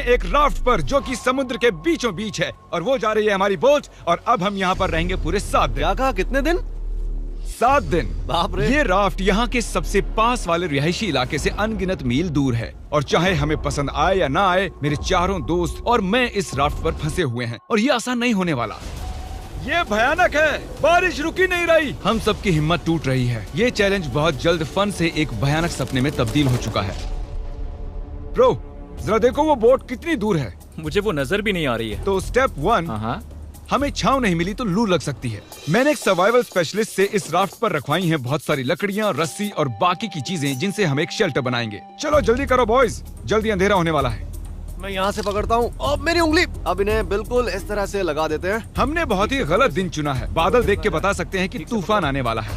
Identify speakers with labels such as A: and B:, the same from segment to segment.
A: एक राफ्ट पर जो कि समुद्र के बीचों बीच है, और वो जा रही है हमारी बोट, और अब हम यहाँ पर रहेंगे पूरे 7 दिन।
B: क्या कहा, कितने दिन?
A: 7 दिन।
B: बाप रे।
A: ये राफ्ट यहाँ के सबसे पास वाले रिहायशी इलाके से अनगिनत मील दूर है, और चाहे हमें पसंद आए या ना आए, मेरे चारों दोस्त और मैं इस राफ्ट पर फंसे हुए हैं, और ये आसान नहीं होने वाला। ये भयानक है, बारिश रुकी नहीं रही, हम सबकी हिम्मत टूट रही है। ये चैलेंज बहुत जल्द फन से एक भयानक सपने में तब्दील हो चुका है। ब्रो, जरा देखो वो बोट कितनी दूर है।
C: मुझे वो नजर भी नहीं आ रही है।
A: तो स्टेप 1, हमें छांव नहीं मिली तो लू लग सकती है। मैंने एक सर्वाइवल स्पेशलिस्ट से इस राफ्ट पर रखवाई हैं बहुत सारी लकड़ियां, रस्सी और बाकी की चीजें, जिनसे हम एक शेल्टर बनाएंगे। चलो जल्दी करो बॉयज, जल्दी अंधेरा होने वाला है।
B: मैं यहाँ से पकड़ता हूँ। अब मेरी उंगली। अब इन्हें बिल्कुल इस तरह से लगा देते हैं।
A: हमने बहुत ही गलत दिन चुना है। बादल देख के बता सकते हैं कि तूफान आने वाला है।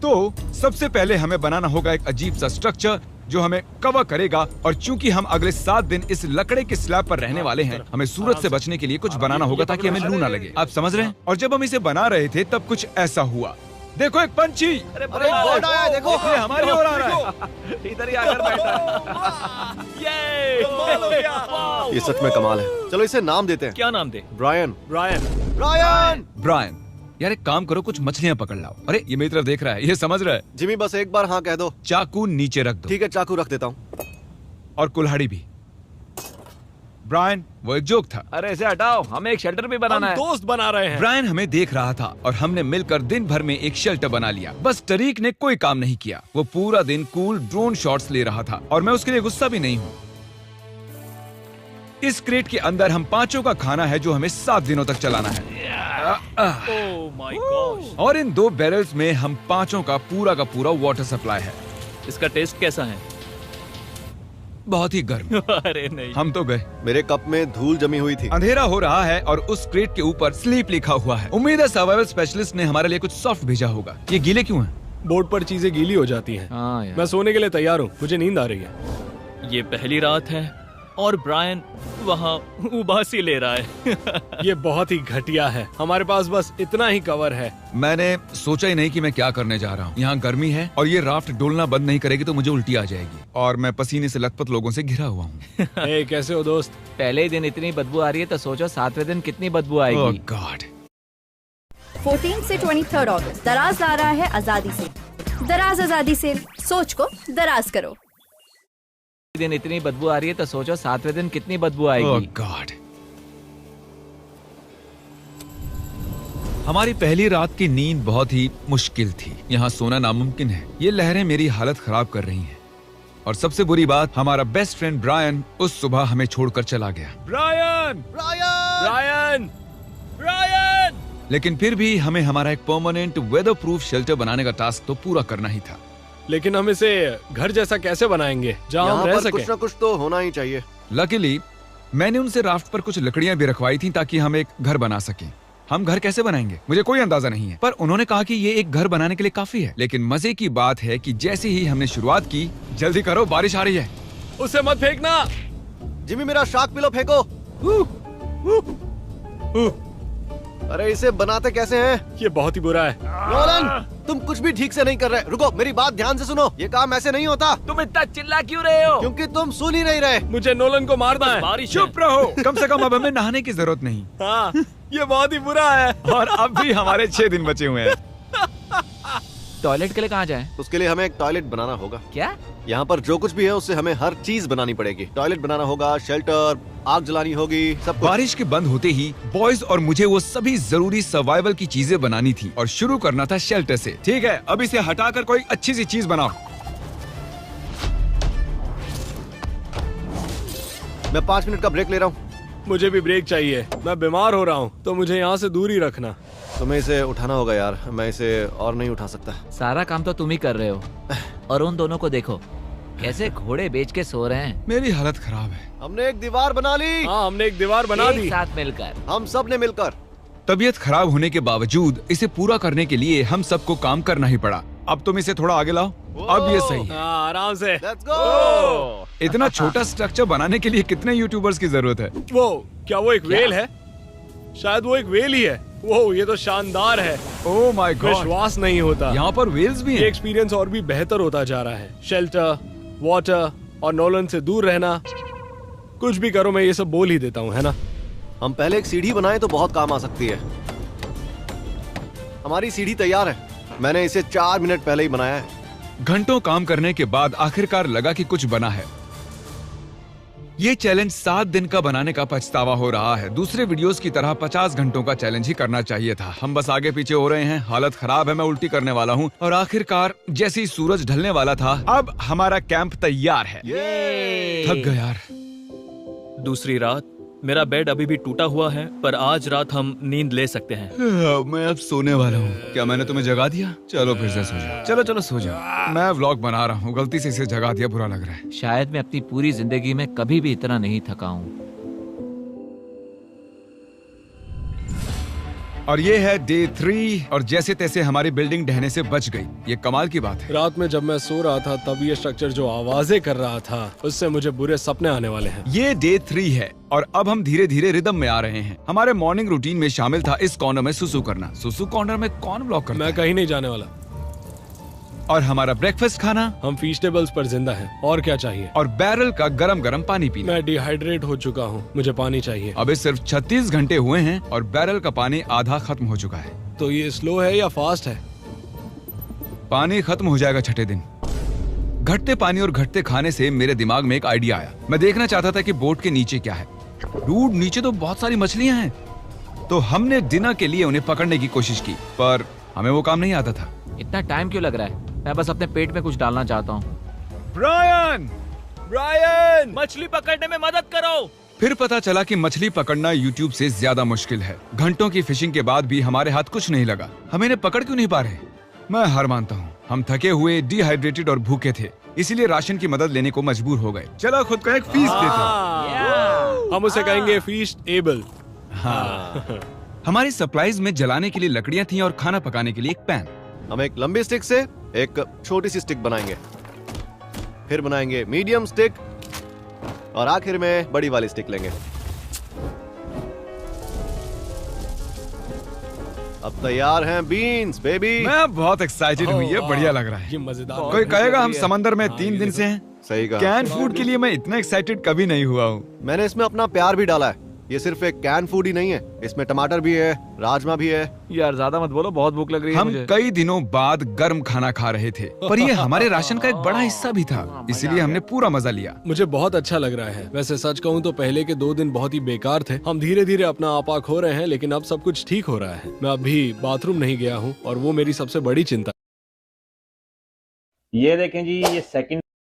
A: तो सबसे पहले हमें बनाना होगा एक अजीब सा स्ट्रक्चर जो हमें कवर करेगा, और चूंकि हम अगले 7 दिन इस लकड़े के स्लैब पर रहने वाले हैं, हमें सूरज से बचने के लिए कुछ बनाना होगा ताकि हमें लू ना लगे। आप समझ रहे हैं? और जब हम इसे बना रहे थे तब कुछ ऐसा हुआ। देखो एक पंछी,
B: अरे बर्ड आया है, देखो
A: ये हमारी ओर आ रहा है।
C: इधर ही आकर बैठा।
B: ये सच में कमाल है। चलो इसे नाम देते हैं।
C: क्या नाम दे?
B: ब्रायन।
C: ब्रायन।
B: ब्रायन।
A: ब्रायन, यार एक काम करो, कुछ मछलियाँ पकड़ लाओ। अरे ये मेरी तरफ देख रहा है, ये समझ रहा है।
B: जिमी बस एक बार हाँ कह दो।
A: चाकू नीचे रख दो।
B: ठीक है, चाकू रख देता हूँ।
A: और कुल्हाड़ी भी। ब्रायन, वो एक जोक था।
C: अरे इसे हटाओ, हमें एक शेल्टर भी बनाना है।
D: दोस्त बना रहे हैं।
A: ब्रायन हमें देख रहा था और हमने मिलकर दिन भर में एक शेल्टर बना लिया। बस टरीक ने कोई काम नहीं किया। वो पूरा दिन कूल ड्रोन शॉट्स ले रहा था, और मैं उसके लिए गुस्सा भी नहीं हूँ। इस क्रेट के अंदर हम 5 का खाना है जो हमें 7 दिनों तक चलाना है।
C: Oh my God.
A: और इन 2 बैरल्स में हम 5 का पूरा वाटर सप्लाई है।
C: इसका टेस्ट कैसा है?
A: बहुत ही गर्म।
C: अरे नहीं,
A: हम तो गए।
B: मेरे कप में धूल जमी हुई थी।
A: अंधेरा हो रहा है और उस क्रेट के ऊपर स्लीप लिखा हुआ है। उम्मीद है सर्वाइवल स्पेशलिस्ट ने हमारे लिए कुछ सॉफ्ट भेजा होगा। ये गीले क्यों हैं?
D: बोर्ड पर चीजें गीली हो जाती हैं।
C: हाँ यार।
D: मैं सोने के लिए तैयार हूँ, मुझे नींद आ रही है।
C: ये पहली रात है और ब्रायन वहाँ उबासी ले रहा है।
D: ये बहुत ही घटिया है। हमारे पास बस इतना ही कवर है।
A: मैंने सोचा ही नहीं कि मैं क्या करने जा रहा हूँ। यहाँ गर्मी है और ये राफ्ट डोलना बंद नहीं करेगी तो मुझे उल्टी आ जाएगी, और मैं पसीने से लथपथ लोगों से घिरा हुआ हूँ।
D: ए, कैसे हो दोस्त?
E: पहले ही दिन इतनी बदबू आ रही है तो सोचो 7वें दिन कितनी बदबू आएगी।
A: ओह गॉड।
F: 14 से 23 अगस्त दराज ला रहा है आजादी से। दराज आजादी सेल, सोच को दराज करो।
E: दिन इतनी बदबू आ रही है तो सोचो 7वें दिन कितनी बदबू
A: ओह
E: आएगी।
A: गॉड। हमारी पहली रात की नींद बहुत ही मुश्किल थी। यहाँ सोना नामुमकिन है। ये लहरें मेरी हालत खराब कर रही हैं। और सबसे बुरी बात, हमारा बेस्ट फ्रेंड ब्रायन उस सुबह हमें छोड़कर चला गया।
D: ब्रायन! ब्रायन!
C: ब्रायन!
A: लेकिन फिर भी हमें हमारा एक परमानेंट वेदर प्रूफ शेल्टर बनाने का टास्क तो पूरा करना ही था।
D: लेकिन हम इसे घर जैसा कैसे बनाएंगे जहाँ हम
B: यहाँ
D: रह
B: पर
D: सके?
B: कुछ न कुछ तो होना ही चाहिए।
A: लकीली मैंने उनसे राफ्ट पर कुछ लकड़ियां भी रखवाई थी ताकि हम एक घर बना सकें। हम घर कैसे बनाएंगे मुझे कोई अंदाजा नहीं है, पर उन्होंने कहा कि ये एक घर बनाने के लिए काफी है। लेकिन मजे की बात है कि जैसे ही हमने शुरुआत की, जल्दी करो बारिश आ रही है।
D: उसे मत फेंकना।
B: जिमी मेरा शार्क पिलो फेंको। अरे इसे बनाते कैसे हैं?
D: ये बहुत ही बुरा है।
B: नोलन, तुम कुछ भी ठीक से नहीं कर रहे। रुको, मेरी बात ध्यान से सुनो। ये काम ऐसे नहीं होता।
E: तुम इतना चिल्ला क्यों रहे हो?
B: क्योंकि तुम सुन ही नहीं रहे।
D: मुझे नोलन को मारना है।
C: बारिश
A: चुप रहो। कम से कम अब हमें नहाने की जरूरत नहीं।
D: हाँ, ये बहुत ही बुरा है।
A: और अब भी हमारे 6 दिन बचे हुए हैं।
E: टॉयलेट के लिए कहाँ जाएं?
B: उसके लिए हमें एक टॉयलेट बनाना होगा।
E: क्या?
B: यहाँ पर जो कुछ भी है उससे हमें हर चीज बनानी पड़ेगी। टॉयलेट बनाना होगा, शेल्टर, आग जलानी होगी, सब कुछ।
A: बारिश के बंद होते ही बॉयज और मुझे वो सभी जरूरी सर्वाइवल की चीजें बनानी थी और शुरू करना था शेल्टर से। ठीक है, अब इसे हटाकर कोई अच्छी सी चीज बनाओ।
B: मैं 5 मिनट का ब्रेक ले रहा हूँ।
D: मुझे भी ब्रेक चाहिए। मैं बीमार हो रहा हूँ, तो मुझे यहाँ से दूर ही रखना।
B: तुम्हें इसे उठाना होगा यार, मैं इसे और नहीं उठा सकता।
E: सारा काम तो तुम ही कर रहे हो। और उन दोनों को देखो कैसे घोड़े बेच के सो रहे हैं।
A: मेरी हालत खराब है।
B: हमने एक दीवार बना ली।
D: हाँ, हमने एक दीवार बना दी।
E: एक साथ मिलकर।
B: हम सब ने मिलकर।
A: तबीयत खराब होने के बावजूद इसे पूरा करने के लिए हम सबको काम करना ही पड़ा। अब तुम इसे थोड़ा आगे लाओ। अब ये सही है।
D: हाँ, आराम से।
B: Let's go.
A: इतना छोटा स्ट्रक्चर बनाने के लिए कितने यूट्यूबर्स की जरूरत है?
D: वो क्या वो एक वेल है? शायद वो एक वेल ही है। वो ये तो शानदार है।
A: ओह माय गॉड,
D: विश्वास नहीं होता।
A: यहाँ पर वेल्स भी
D: ये
A: हैं।
D: एक्सपीरियंस और भी बेहतर होता जा रहा है। शेल्टर, वाटर और नोलन से दूर रहना। कुछ भी करो, मैं ये सब बोल ही देता हूँ, है ना?
B: हम पहले एक सीढ़ी बनाए तो बहुत काम आ सकती है। हमारी सीढ़ी तैयार है, मैंने इसे 4 मिनट पहले ही बनाया है।
A: घंटों काम करने के बाद आखिरकार लगा कि कुछ बना है। ये चैलेंज 7 दिन का बनाने का पछतावा हो रहा है। दूसरे वीडियोस की तरह 50 घंटों का चैलेंज ही करना चाहिए था। हम बस आगे पीछे हो रहे हैं, हालत खराब है, मैं उल्टी करने वाला हूँ। और आखिरकार जैसे ही सूरज ढलने वाला था, अब हमारा कैंप तैयार है। थक गया यार।
C: दूसरी रात। मेरा बेड अभी भी टूटा हुआ है, पर आज रात हम नींद ले सकते हैं।
A: मैं अब सोने वाला हूँ। क्या मैंने तुम्हें जगा दिया? चलो फिर से सो जाओ। चलो चलो सो जाओ। मैं व्लॉग बना रहा हूँ, गलती से इसे जगा दिया, बुरा लग रहा है।
E: शायद मैं अपनी पूरी जिंदगी में कभी भी इतना नहीं थका हूँ।
A: और ये है डे 3 और जैसे तैसे हमारी बिल्डिंग ढहने से बच गई। ये कमाल की बात है।
D: रात में जब मैं सो रहा था तब ये स्ट्रक्चर जो आवाजें कर रहा था, उससे मुझे बुरे सपने आने वाले हैं।
A: ये डे 3 है और अब हम धीरे धीरे रिदम में आ रहे हैं। हमारे मॉर्निंग रूटीन में शामिल था इस कॉर्नर में सुसु करना। सुसु कॉर्नर में कौन ब्लॉक करता
D: मैं
A: है?
D: कहीं नहीं जाने वाला।
A: और हमारा ब्रेकफास्ट खाना
D: हम फीस्टेबल्स पर जिंदा हैं। और क्या चाहिए?
A: और बैरल का गरम गरम पानी पीना।
D: मैं डिहाइड्रेट हो चुका हूँ, मुझे पानी चाहिए।
A: अबे सिर्फ 36 घंटे हुए हैं और बैरल का पानी आधा खत्म हो चुका है।
D: तो ये स्लो है या फास्ट है?
A: पानी खत्म हो जाएगा 6ठे दिन। घटते पानी और घटते खाने से मेरे दिमाग में एक आइडिया आया। मैं देखना चाहता था कि बोट के नीचे क्या है। डूड, नीचे तो बहुत सारी मछलियां हैं। तो हमने डिनर के लिए उन्हें पकड़ने की कोशिश की, पर हमें वो काम नहीं आता था।
E: इतना टाइम क्यों लग रहा है? मैं बस अपने पेट में कुछ डालना चाहता हूँ।
A: ब्रायन!
C: ब्रायन, मछली पकड़ने में मदद करो।
A: फिर पता चला कि मछली पकड़ना YouTube से ज्यादा मुश्किल है। घंटों की फिशिंग के बाद भी हमारे हाथ कुछ नहीं लगा। हम इन्हें पकड़ क्यों नहीं पा रहे? मैं हार मानता हूँ। हम थके हुए, डिहाइड्रेटेड और भूखे थे, इसीलिए राशन की मदद लेने को मजबूर हो गए। चलो खुद को एक फीस देते हैं।
D: हम उसे कहेंगे फीस्ट एबल।
A: हाँ। हमारी सप्लाईज में जलाने के लिए लकड़ियाँ थी और खाना पकाने के लिए एक पैन।
B: हम एक लंबी स्टिक से एक छोटी सी स्टिक बनाएंगे, फिर बनाएंगे मीडियम स्टिक और आखिर में बड़ी वाली स्टिक लेंगे। अब तैयार हैं बीन्स बेबी।
A: मैं बहुत एक्साइटेड हूँ, ये बढ़िया लग रहा है।
D: ये मजेदार।
A: कोई कहेगा हम समंदर में 3 दिन से हैं।
B: सही कहा।
A: कैन फूड के लिए मैं इतना एक्साइटेड कभी नहीं हुआ हूँ।
B: मैंने इसमें अपना प्यार भी डाला है। ये सिर्फ एक कैन फूड ही नहीं है, इसमें टमाटर भी है, राजमा भी है।
E: यार ज्यादा मत बोलो, बहुत भूख लग रही है
A: हम
E: मुझे।
A: कई दिनों बाद गर्म खाना खा रहे थे, पर ये हमारे राशन का एक बड़ा हिस्सा भी था, इसीलिए हमने पूरा मजा लिया।
D: मुझे बहुत अच्छा लग रहा है। वैसे सच कहूँ तो पहले के 2 दिन बहुत ही बेकार थे। हम धीरे धीरे अपना आपा खो रहे हैं, लेकिन अब सब कुछ ठीक हो रहा है। मैं अभी बाथरूम नहीं गया हूँ और वो मेरी सबसे बड़ी चिंता।
G: ये देखें जी, ये सेकंड